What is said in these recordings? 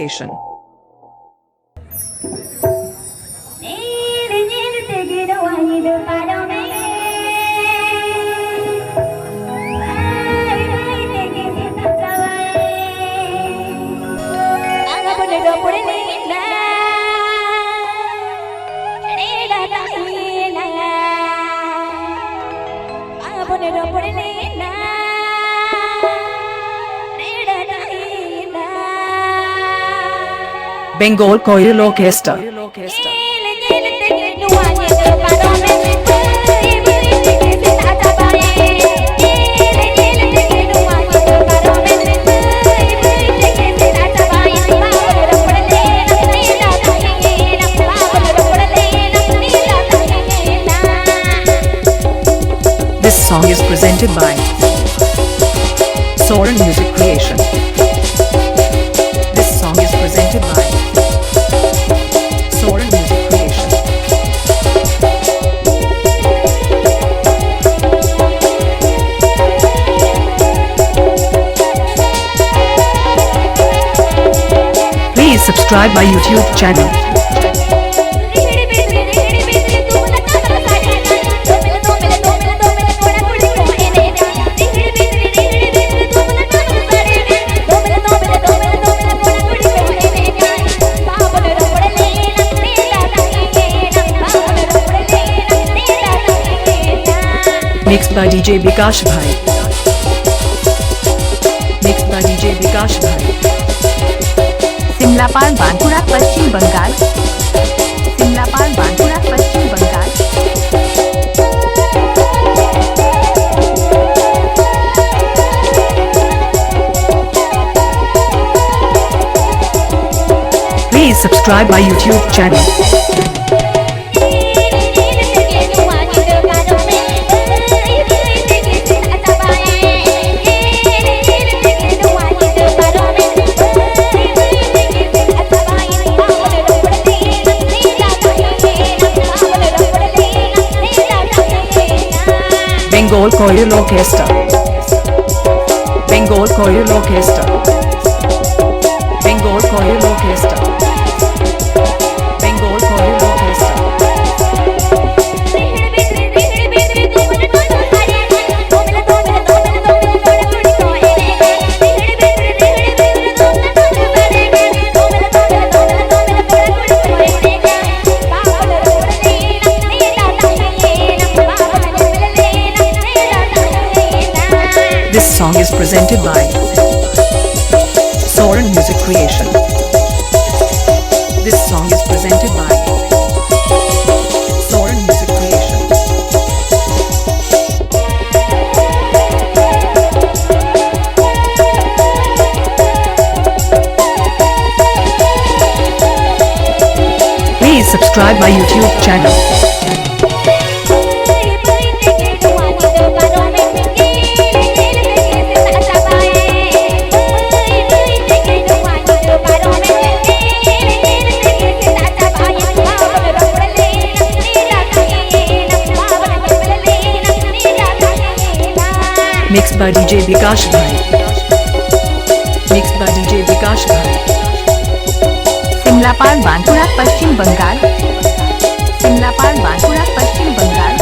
Creation. Bengal Choral Orchestra. This song is presented by Soren Music Creation. This song is presented by Soren Music Creation. Please subscribe my YouTube channel. Mixed by DJ Bikash Bhai. Mixed by DJ Bikash Bhai. Simlapal Bankura Paschim Bengal. Simlapal Bankura Paschim Bengal. Please subscribe my YouTube channel. Bengal Choral Orchestra. Bengal Choral Orchestra. Bengal Choral Orchestra. Bengal Choral Orchestra. This song is presented by Soren Music Creation. This song is presented by Soren Music Creation. Please subscribe my YouTube channel. Mixed by DJ Bikash Bhai. Mixed by DJ Bikash Bhai. Simlapal Bankura पश्चिम बंगाल. सिमलापाल बांकुड़ा पश्चिम बंगाल.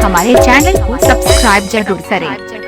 हमारे channel को subscribe जरूर करें.